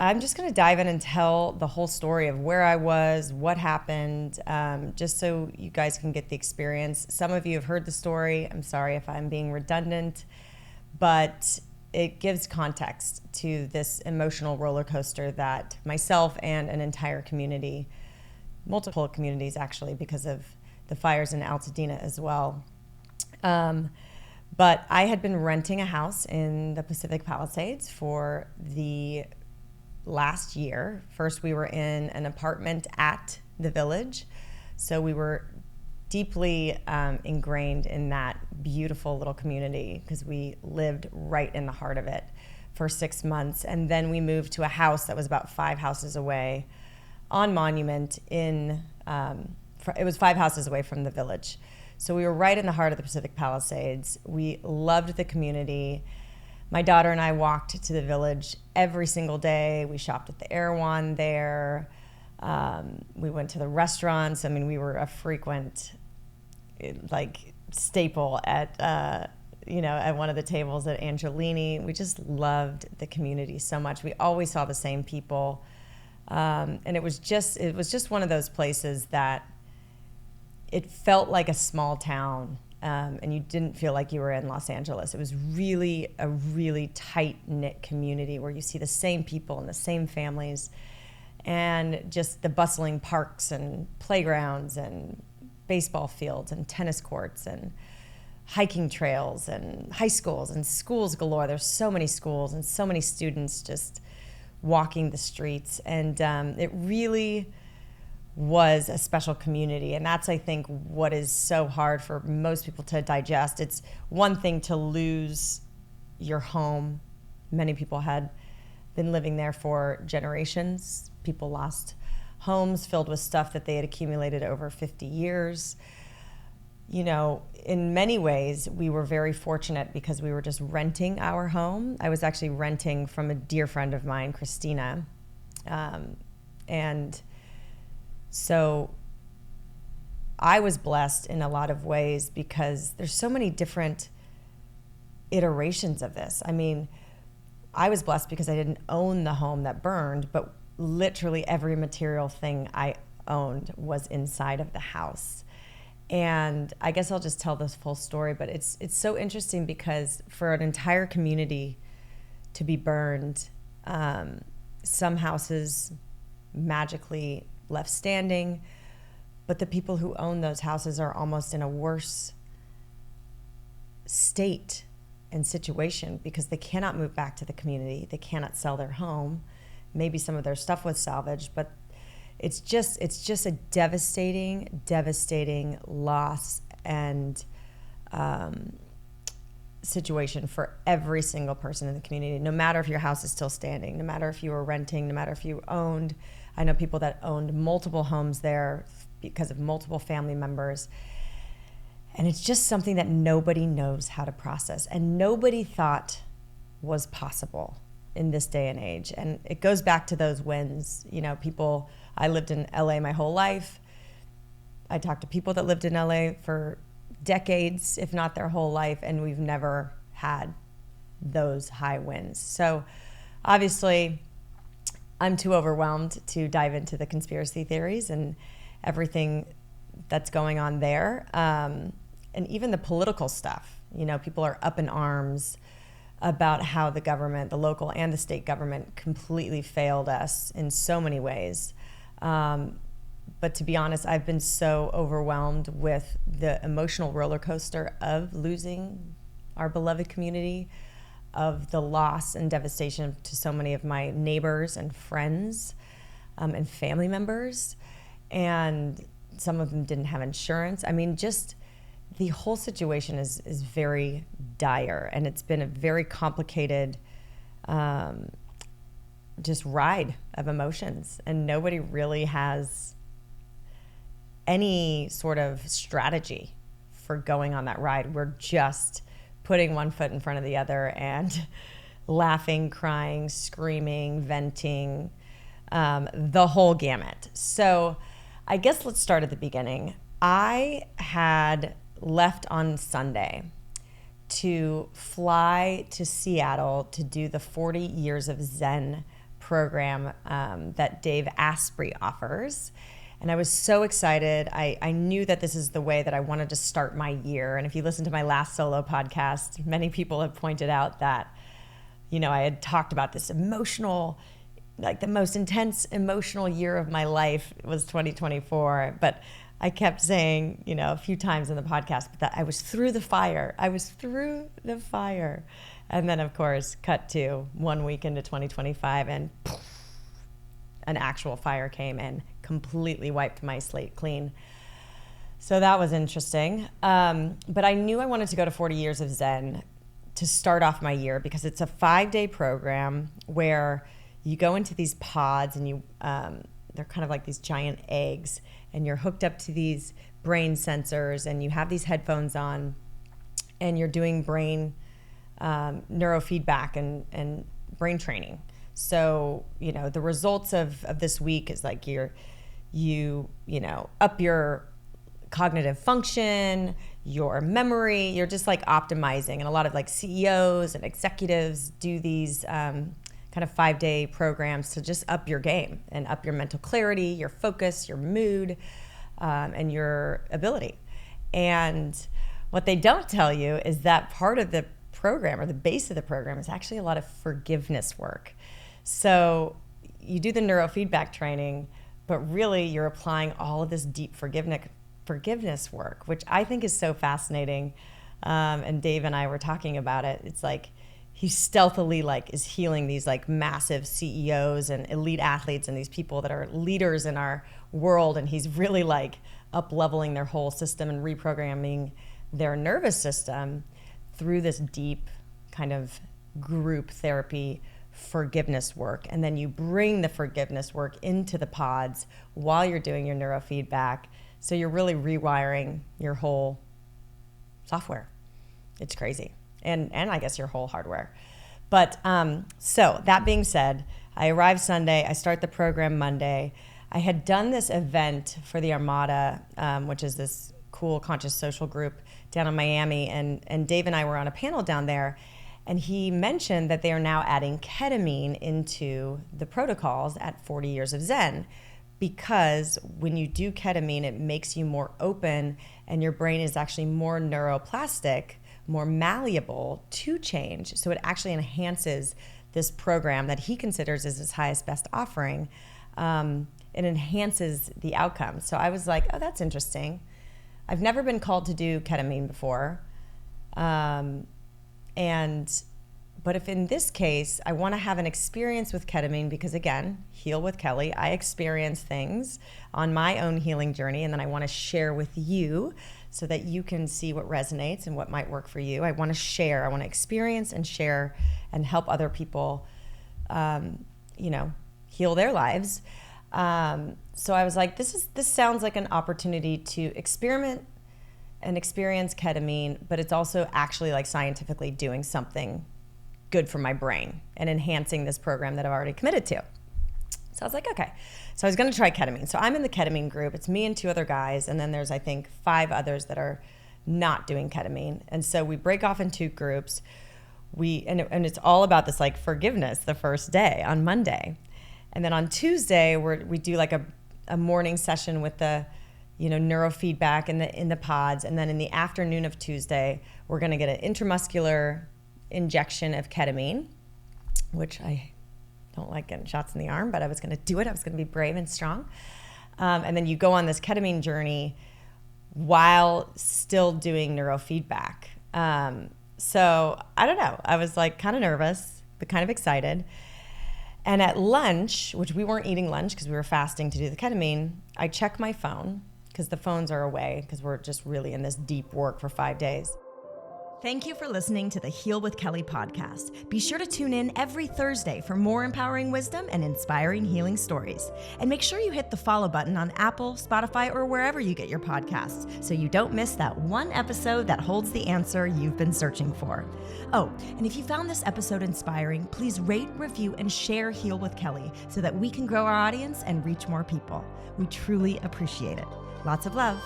I'm just going to dive in and tell the whole story of where I was, what happened, just so you guys can get the experience. Some of you have heard the story. I'm sorry if I'm being redundant, but it gives context to this emotional roller coaster that myself and an entire community, multiple communities actually, because of the fires in Altadena as well. But I had been renting a house in the Pacific Palisades for the last year. First, we were in an apartment at the Village. So we were deeply ingrained in that beautiful little community because we lived right in the heart of it for 6 months. And then we moved to a house that was about 5 houses away on Monument it was 5 houses away from the Village. So we were right in the heart of the Pacific Palisades. We loved the community. My daughter and I walked to the Village every single day. We shopped at the Erewhon there. We went to the restaurants. I mean, we were a frequent, staple at, at one of the tables at Angelini. We just loved the community so much. We always saw the same people. And it was just one of those places that it felt like a small town. And you didn't feel like you were in Los Angeles. It was really a really tight-knit community where you see the same people and the same families and just the bustling parks and playgrounds and baseball fields and tennis courts and hiking trails and high schools and schools galore. There's so many schools and so many students just walking the streets. And it really was a special community. And that's, I think, what is so hard for most people to digest. It's one thing to lose your home. Many people had been living there for generations. People lost homes filled with stuff that they had accumulated over 50 years. You know, in many ways, we were very fortunate because we were just renting our home. I was actually renting from a dear friend of mine, Christina. And so I was blessed in a lot of ways because there's so many different iterations of this. I mean, I was blessed because I didn't own the home that burned, but literally every material thing I owned was inside of the house. And I guess I'll just tell this full story, but it's so interesting because for an entire community to be burned, some houses magically left standing, but the people who own those houses are almost in a worse state and situation because they cannot move back to the community. They cannot sell their home. Maybe some of their stuff was salvaged, but it's just a devastating loss and situation for every single person in the community, no matter if your house is still standing, no matter if you were renting, no matter if you owned. I know people that owned multiple homes there because of multiple family members. And it's just something that nobody knows how to process and nobody thought was possible in this day and age. And it goes back to those wins. You know, I lived in LA my whole life. I talked to people that lived in LA for decades, if not their whole life, and we've never had those high wins. So obviously, I'm too overwhelmed to dive into the conspiracy theories and everything that's going on there. And even the political stuff. You know, people are up in arms about how the government, the local and the state government, completely failed us in so many ways. But to be honest, I've been so overwhelmed with the emotional roller coaster of losing our beloved community, of the loss and devastation to so many of my neighbors and friends and family members. And some of them didn't have insurance. I mean, just the whole situation is very dire, and it's been a very complicated just ride of emotions, and nobody really has any sort of strategy for going on that ride. We're just putting one foot in front of the other and laughing, crying, screaming, venting, the whole gamut. So I guess let's start at the beginning. I had left on Sunday to fly to Seattle to do the 40 Years of Zen program that Dave Asprey offers. And I was so excited. I knew that this is the way that I wanted to start my year. And if you listen to my last solo podcast, many people have pointed out that, I had talked about this emotional, like the most intense emotional year of my life was 2024. But I kept saying, a few times in the podcast, that I was through the fire. I was through the fire. And then, of course, cut to 1 week into 2025, and an actual fire came and completely wiped my slate clean. So that was interesting. But I knew I wanted to go to 40 Years of Zen to start off my year, because it's a 5-day program where you go into these pods, and they're kind of like these giant eggs, and you're hooked up to these brain sensors, and you have these headphones on, and you're doing brain neurofeedback and brain training. So, the results of this week is like you up your cognitive function, your memory, you're just like optimizing. And a lot of like CEOs and executives do these kind of 5-day programs to just up your game and up your mental clarity, your focus, your mood, and your ability. And what they don't tell you is that part of the program, or the base of the program, is actually a lot of forgiveness work. So you do the neurofeedback training, but really you're applying all of this deep forgiveness work, which I think is so fascinating. And Dave and I were talking about it. It's like he stealthily is healing these massive CEOs and elite athletes and these people that are leaders in our world. And he's really up leveling their whole system and reprogramming their nervous system through this deep kind of group therapy forgiveness work. And then you bring the forgiveness work into the pods while you're doing your neurofeedback. So you're really rewiring your whole software. It's crazy. And I guess your whole hardware. But so that being said, I arrived Sunday. I start the program Monday. I had done this event for the Armada, which is this cool conscious social group down in Miami. And Dave and I were on a panel down there. And he mentioned that they are now adding ketamine into the protocols at 40 Years of Zen, because when you do ketamine, it makes you more open, and your brain is actually more neuroplastic, more malleable to change. So it actually enhances this program that he considers as his highest best offering. It enhances the outcomes. So I was like, oh, that's interesting. I've never been called to do ketamine before. But if in this case, I want to have an experience with ketamine, because again, Heal with Kelly, I experience things on my own healing journey, and then I want to share with you so that you can see what resonates and what might work for you. I want to share, I want to experience and share and help other people, heal their lives. So I was like, this sounds like an opportunity to experiment and experience ketamine, but it's also actually scientifically doing something good for my brain and enhancing this program that I've already committed to. So I was like, okay. So I was going to try ketamine. So I'm in the ketamine group. It's me and 2 other guys, and then there's, I think, 5 others that are not doing ketamine. And so we break off in 2 groups. And it's all about this forgiveness the first day on Monday. And then on Tuesday, we do a morning session with the neurofeedback in the pods. And then in the afternoon of Tuesday, we're going to get an intramuscular injection of ketamine, which I don't like getting shots in the arm, but I was going to do it. I was going to be brave and strong. And then you go on this ketamine journey while still doing neurofeedback. So I don't know. I was kind of nervous, but kind of excited. And at lunch, which we weren't eating lunch because we were fasting to do the ketamine, I check my phone, because the phones are away because we're just really in this deep work for 5 days. Thank you for listening to the Heal with Kelly podcast. Be sure to tune in every Thursday for more empowering wisdom and inspiring healing stories. And make sure you hit the follow button on Apple, Spotify, or wherever you get your podcasts so you don't miss that one episode that holds the answer you've been searching for. Oh, and if you found this episode inspiring, please rate, review, and share Heal with Kelly so that we can grow our audience and reach more people. We truly appreciate it. Lots of love.